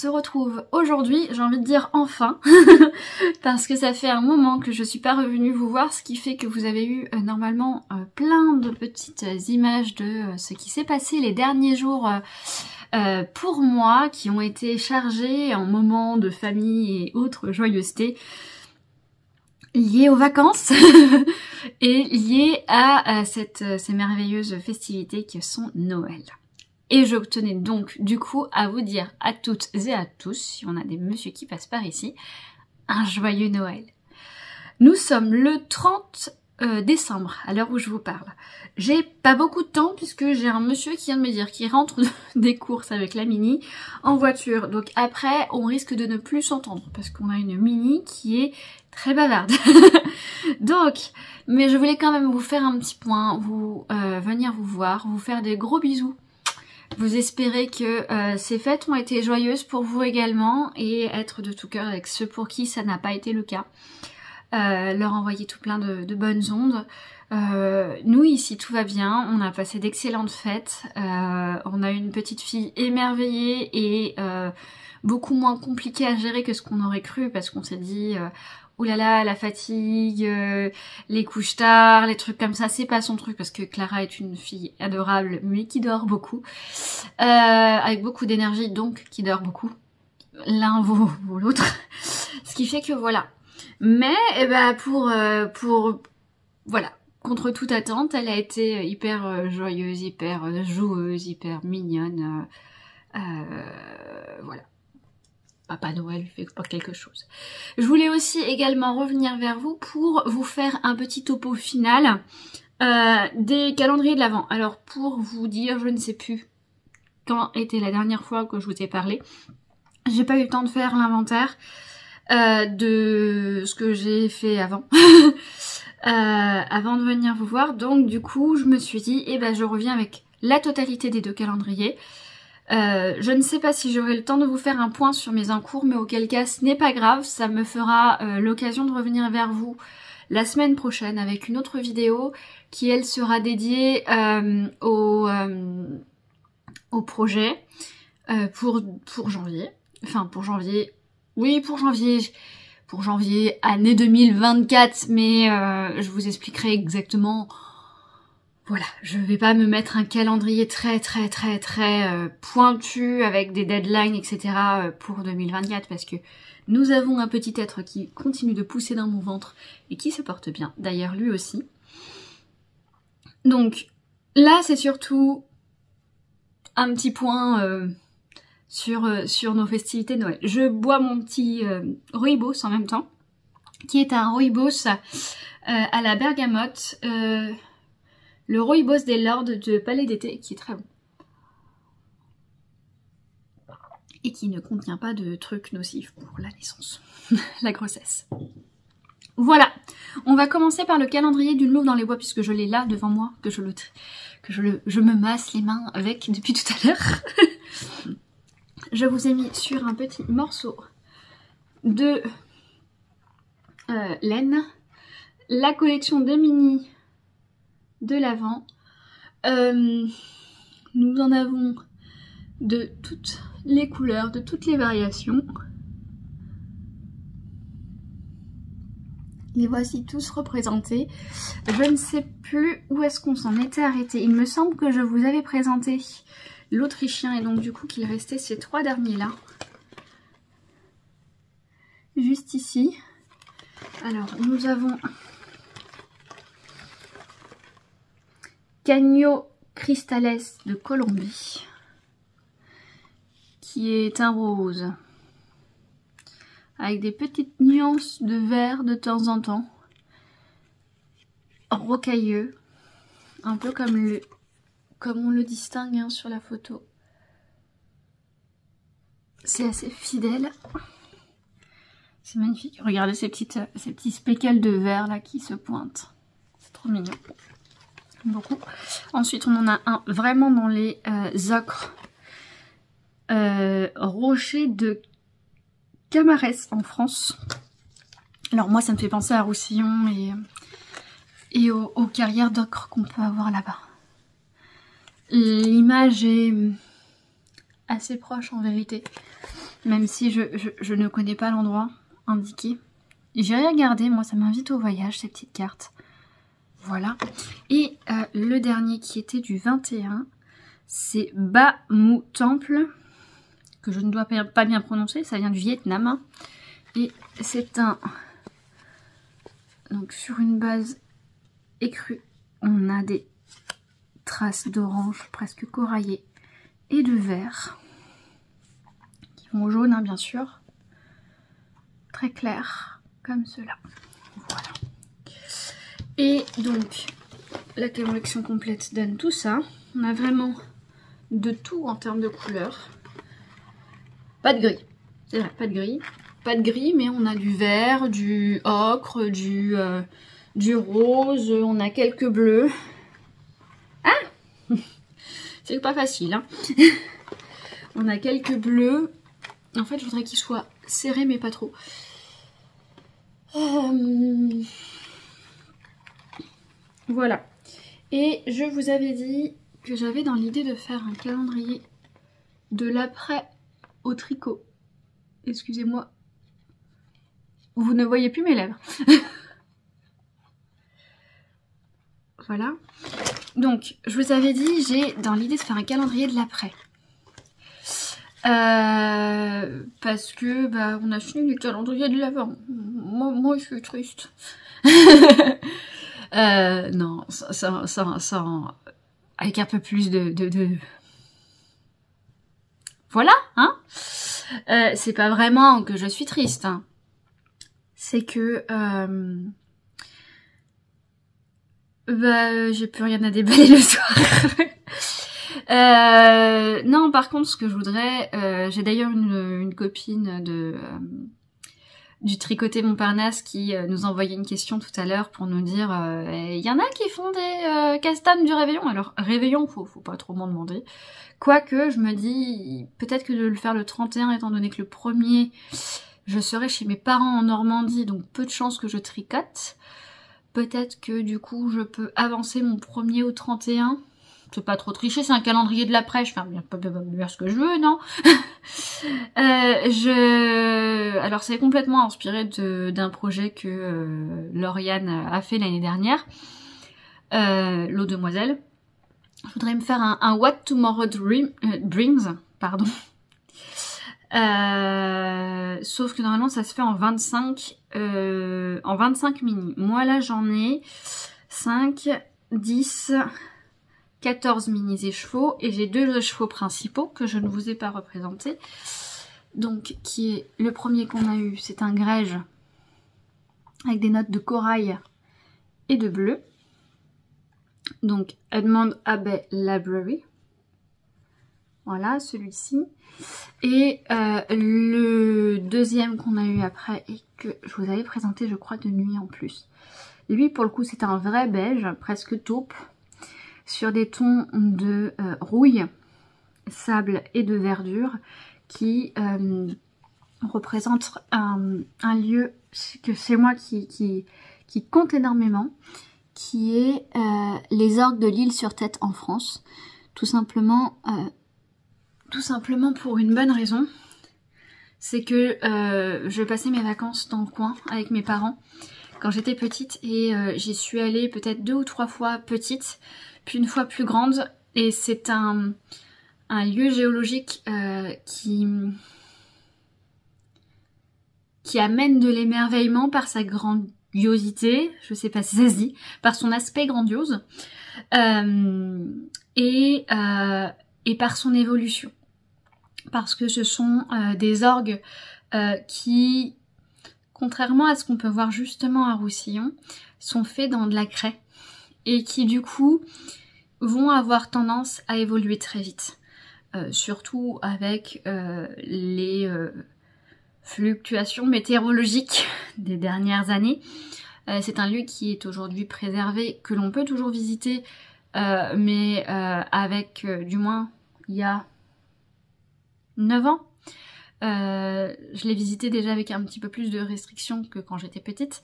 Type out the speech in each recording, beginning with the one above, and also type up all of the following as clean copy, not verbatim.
se retrouve aujourd'hui, j'ai envie de dire enfin, parce que ça fait un moment que je suis pas revenue vous voir, ce qui fait que vous avez eu normalement plein de petites images de ce qui s'est passé les derniers jours pour moi, qui ont été chargés en moments de famille et autres joyeusetés liées aux vacances et liées à ces merveilleuses festivités que sont Noël. Et je tenais donc du coup à vous dire à toutes et à tous, si on a des messieurs qui passent par ici, un joyeux Noël. Nous sommes le 30 décembre, à l'heure où je vous parle. J'ai pas beaucoup de temps puisque j'ai un monsieur qui vient de me dire qu'il rentre des courses avec la Mini en voiture. Donc après, on risque de ne plus s'entendre parce qu'on a une Mini qui est très bavarde. Donc, mais je voulais quand même vous faire un petit point, venir vous voir, vous faire des gros bisous. Vous espérez que ces fêtes ont été joyeuses pour vous également et être de tout cœur avec ceux pour qui ça n'a pas été le cas. Leur envoyer tout plein de bonnes ondes. Nous ici tout va bien, on a passé d'excellentes fêtes, on a une petite fille émerveillée et beaucoup moins compliquée à gérer que ce qu'on aurait cru parce qu'on s'est dit oulala, la fatigue, les couches tard, les trucs comme ça, c'est pas son truc parce que Clara est une fille adorable mais qui dort beaucoup, avec beaucoup d'énergie donc qui dort beaucoup. L'un vaut l'autre. Ce qui fait que voilà. Mais voilà, contre toute attente, elle a été hyper joyeuse, hyper joueuse, hyper mignonne. Voilà. Papa Noël lui fait pas quelque chose. Je voulais aussi également revenir vers vous pour vous faire un petit topo final des calendriers de l'Avent. Alors pour vous dire, je ne sais plus quand était la dernière fois que je vous ai parlé. J'ai pas eu le temps de faire l'inventaire de ce que j'ai fait avant. Avant de venir vous voir. Donc du coup, je me suis dit, eh ben je reviens avec la totalité des deux calendriers. Je ne sais pas si j'aurai le temps de vous faire un point sur mes encours, mais auquel cas ce n'est pas grave, ça me fera l'occasion de revenir vers vous la semaine prochaine avec une autre vidéo qui elle sera dédiée au projet pour janvier. Enfin pour janvier, oui pour janvier année 2024, mais je vous expliquerai exactement. Voilà, je vais pas me mettre un calendrier très pointu avec des deadlines, etc. pour 2024 parce que nous avons un petit être qui continue de pousser dans mon ventre et qui se porte bien, d'ailleurs lui aussi. Donc là c'est surtout un petit point sur nos festivités de Noël. Je bois mon petit rooibos en même temps, qui est un rooibos à la bergamote. Le rooibos des Lords de Palais d'été, qui est très bon. Et qui ne contient pas de trucs nocifs pour la naissance, la grossesse. Voilà, on va commencer par le calendrier d'une louve dans les bois, puisque je l'ai là devant moi, que je me masse les mains avec depuis tout à l'heure. Je vous ai mis sur un petit morceau de laine la collection des mini de l'Avent. Nous en avons de toutes les couleurs, de toutes les variations. Les voici tous représentés. Je ne sais plus où est-ce qu'on s'en était arrêté. Il me semble que je vous avais présenté l'Autrichien et donc du coup qu'il restait ces trois derniers là. Juste ici. Alors nous avons Cagno Cristales de Colombie, qui est un rose avec des petites nuances de vert de temps en temps, rocailleux, un peu comme on le distingue hein, sur la photo. C'est assez fidèle, c'est magnifique. Regardez ces petits speckles de vert là qui se pointent, c'est trop mignon. Beaucoup. Ensuite on en a un vraiment dans les ocres rochers de Camarès en France. Alors moi ça me fait penser à Roussillon et aux carrières d'ocre qu'on peut avoir là-bas. L'image est assez proche en vérité. même si je ne connais pas l'endroit indiqué. J'ai regardé, moi ça m'invite au voyage ces petites cartes. Voilà. Et le dernier qui était du 21, c'est Ba Mu Temple, que je ne dois pas bien prononcer, ça vient du Vietnam. Hein. Et c'est un... Donc sur une base écrue, on a des traces d'orange presque coraillées et de vert, qui vont au jaune hein, bien sûr, très clair, comme cela. Voilà. Et donc, la collection complète donne tout ça. On a vraiment de tout en termes de couleurs. Pas de gris, c'est vrai, pas de gris. Pas de gris, mais on a du vert, du ocre, du rose, on a quelques bleus. Ah c'est pas facile, hein. On a quelques bleus. En fait, je voudrais qu'ils soient serrés, mais pas trop. Voilà. Et je vous avais dit que j'avais dans l'idée de faire un calendrier de l'après au tricot. Excusez-moi. Vous ne voyez plus mes lèvres. Voilà. Donc, je vous avais dit, j'ai dans l'idée de faire un calendrier de l'après. Parce que, bah, on a fini le calendrier de l'avant. Moi, je suis triste. Non, ça, avec un peu plus de... Voilà, hein. C'est pas vraiment que je suis triste, hein. C'est que... bah, j'ai plus rien à déballer le soir. Non, par contre, ce que je voudrais... j'ai d'ailleurs une copine du Tricoté Montparnasse qui nous envoyait une question tout à l'heure pour nous dire il y en a qui font des castanes du réveillon. Alors, réveillon, faut pas trop m'en demander. Quoique, je me dis, peut-être que de le faire le 31, étant donné que le 1er, je serai chez mes parents en Normandie, donc peu de chances que je tricote. Peut-être que du coup, je peux avancer mon 1er au 31. C'est pas trop tricher, c'est un calendrier de l'après, je fais pas ce que je veux, non. Alors c'est complètement inspiré d'un projet que Lauriane a fait l'année dernière, l'eau demoiselle. Je voudrais me faire un What Tomorrow Brings, pardon. Sauf que normalement ça se fait en 25 mini. Moi là j'en ai 5, 10, 14 mini écheveaux et j'ai 2 écheveaux principaux que je ne vous ai pas représentés. Donc qui est le premier qu'on a eu, c'est un grège avec des notes de corail et de bleu. Donc Edmond Abbey Library. Voilà, celui-ci. Et le deuxième qu'on a eu après et que je vous avais présenté, je crois, de nuit en plus. Lui, pour le coup, c'est un vrai beige, presque taupe, sur des tons de rouille, sable et de verdure, qui représente un lieu que c'est moi qui compte énormément, qui est les orgues de l'Île-sur-Tête en France. Tout simplement pour une bonne raison, c'est que je passais mes vacances dans le coin avec mes parents quand j'étais petite et j'y suis allée peut-être 2 ou 3 fois petite, puis une fois plus grande, et c'est un lieu géologique qui amène de l'émerveillement par sa grandiosité, je sais pas si ça se dit, par son aspect grandiose, et par son évolution. Parce que ce sont des orgues qui, contrairement à ce qu'on peut voir justement à Roussillon, sont faits dans de la craie et qui du coup vont avoir tendance à évoluer très vite. Surtout avec les fluctuations météorologiques des dernières années. C'est un lieu qui est aujourd'hui préservé, que l'on peut toujours visiter, mais avec du moins il y a 9 ans. Je l'ai visité déjà avec un petit peu plus de restrictions que quand j'étais petite,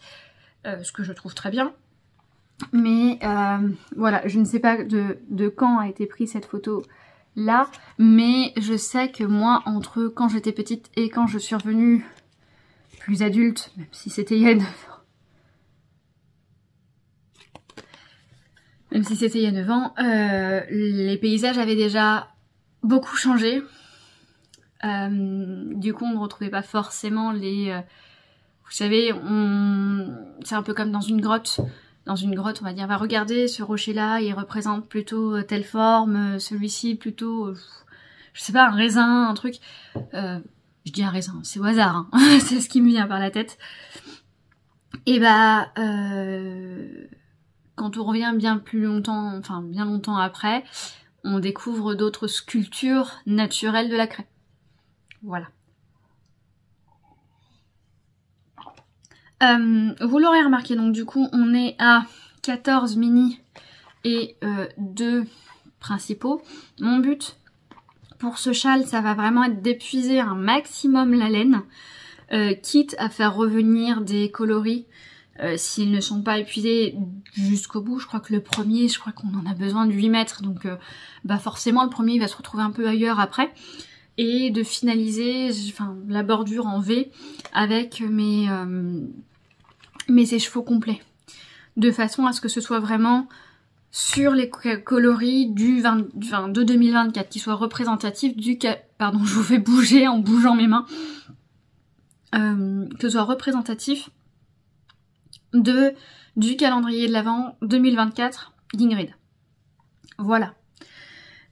ce que je trouve très bien. Mais voilà, je ne sais pas de quand a été prise cette photo là, mais je sais que moi, entre quand j'étais petite et quand je suis revenue plus adulte, même si c'était il y a 9 ans, les paysages avaient déjà beaucoup changé. Du coup, on ne retrouvait pas forcément les... vous savez, c'est un peu comme dans une grotte. Dans une grotte, on va dire, va regarder ce rocher-là, il représente plutôt telle forme, celui-ci plutôt, je sais pas, un raisin, un truc. Je dis un raisin, c'est au hasard, hein. C'est ce qui me vient par la tête. Et bah, quand on revient bien plus longtemps, enfin bien longtemps après, on découvre d'autres sculptures naturelles de la craie. Voilà. Vous l'aurez remarqué, donc du coup on est à 14 mini et 2 principaux. Mon but pour ce châle, ça va vraiment être d'épuiser un maximum la laine, quitte à faire revenir des coloris s'ils ne sont pas épuisés jusqu'au bout. Je crois que le premier, je crois qu'on en a besoin de 8 mètres, donc bah forcément le premier il va se retrouver un peu ailleurs après. Et de finaliser la bordure en V avec mes écheveaux complets, de façon à ce que ce soit vraiment sur les coloris de 2024, qui soient représentatifs du... Pardon, je vous fais bouger en bougeant mes mains. Que ce soit représentatif du calendrier de l'Avent 2024 d'Ingrid. Voilà.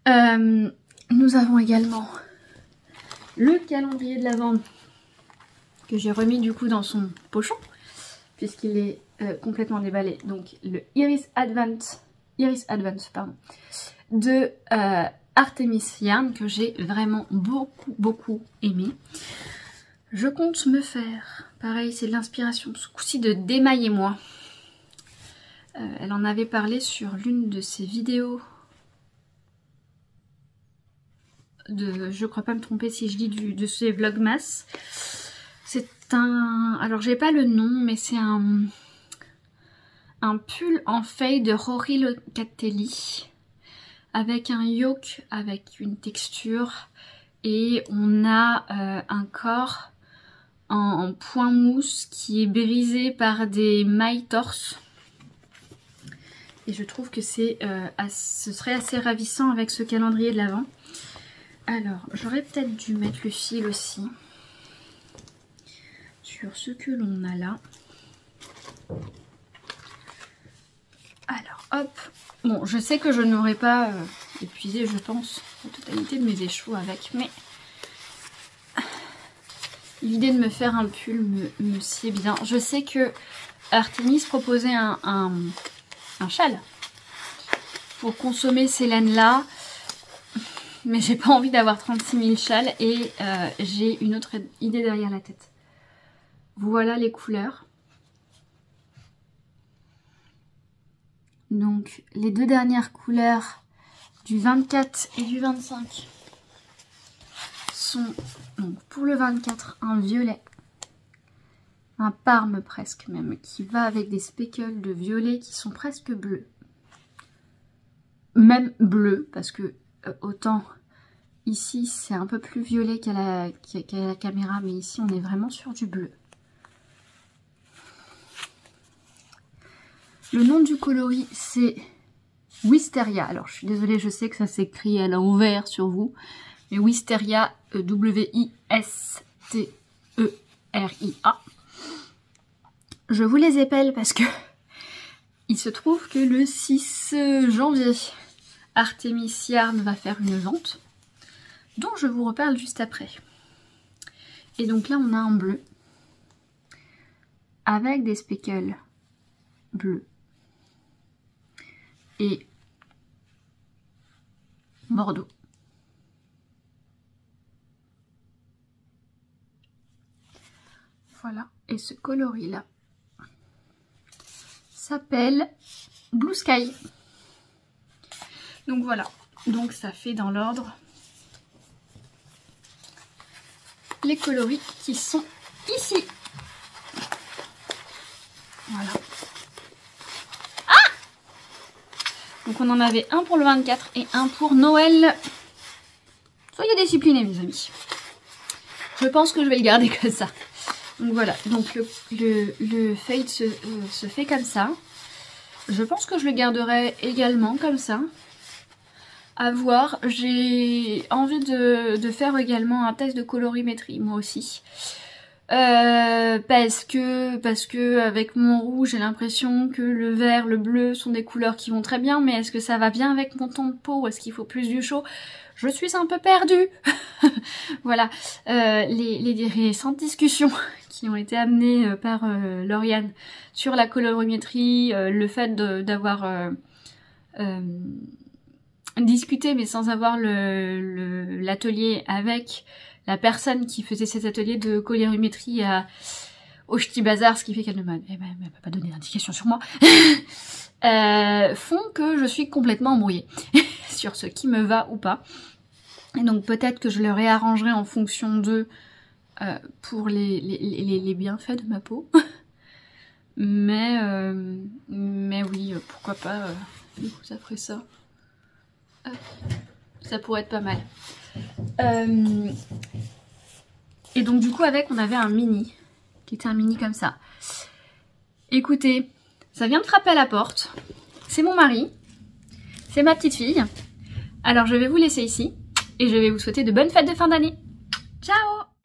Nous avons également le calendrier de l'Avent que j'ai remis du coup dans son pochon, puisqu'il est complètement déballé. Donc le Iris Advent de Artemis Yarn, que j'ai vraiment beaucoup aimé. Je compte me faire, pareil, c'est de l'inspiration, ce coup-ci de Démaillez-moi. Elle en avait parlé sur l'une de ses vidéos je crois pas me tromper si je dis de ces Vlogmas. C'est un... Alors j'ai pas le nom, mais c'est un pull en feuille de Rory Locatelli avec un yoke, avec une texture, et on a un corps en point mousse qui est brisé par des mailles torse. Et je trouve que ce serait assez ravissant avec ce calendrier de l'Avent. Alors, j'aurais peut-être dû mettre le fil aussi sur ce que l'on a là. Alors, hop. Bon, je sais que je n'aurais pas épuisé, je pense, la totalité de mes écheveaux avec, mais l'idée de me faire un pull me sied bien. Je sais que Artemis proposait un châle pour consommer ces laines-là. Mais j'ai pas envie d'avoir 36 000 châles et j'ai une autre idée derrière la tête. Voilà les couleurs. Donc les deux dernières couleurs du 24 et du 25 sont, donc pour le 24, un violet, un parme presque même, qui va avec des speckles de violet qui sont presque bleus. Même bleu, parce que autant ici c'est un peu plus violet qu'à la caméra, mais ici on est vraiment sur du bleu. Le nom du coloris c'est Wisteria. Alors je suis désolée, je sais que ça s'écrit à l'envers sur vous, mais Wisteria, W-I-S-T-E-R-I-A. Je vous les épelle parce que il se trouve que le 6 janvier, Artemis Yarn va faire une vente, dont je vous reparle juste après. Et donc là on a un bleu, avec des speckles bleus et bordeaux. Voilà, et ce coloris là s'appelle Blue Sky. Donc voilà, donc ça fait dans l'ordre les coloris qui sont ici. Voilà. Ah! Donc on en avait un pour le 24 et un pour Noël discipliné mes amis. Je pense que je vais le garder comme ça. Donc voilà, donc le fade se fait comme ça. Je pense que je le garderai également comme ça. À voir, j'ai envie de faire également un test de colorimétrie moi aussi. Parce que avec mon rouge j'ai l'impression que le vert, le bleu sont des couleurs qui vont très bien, mais est-ce que ça va bien avec mon ton de peau ou est-ce qu'il faut plus du chaud? Je suis un peu perdue. Voilà, les récentes discussions qui ont été amenées par Lauriane sur la colorimétrie, le fait d'avoir discuté mais sans avoir l'atelier avec la personne qui faisait cet atelier de colorimétrie au Ch'ti Bazar, ce qui fait qu'elle ne m'a pas donné d'indication sur moi, font que je suis complètement embrouillée sur ce qui me va ou pas. Et donc peut-être que je le réarrangerai en fonction de pour les bienfaits de ma peau. mais oui, pourquoi pas, du coup ça ferait ça. Ça pourrait être pas mal. Et donc du coup avec on avait un mini, qui était un mini comme ça. Écoutez, ça vient de frapper à la porte. C'est mon mari, c'est ma petite fille. Alors je vais vous laisser ici et je vais vous souhaiter de bonnes fêtes de fin d'année. Ciao!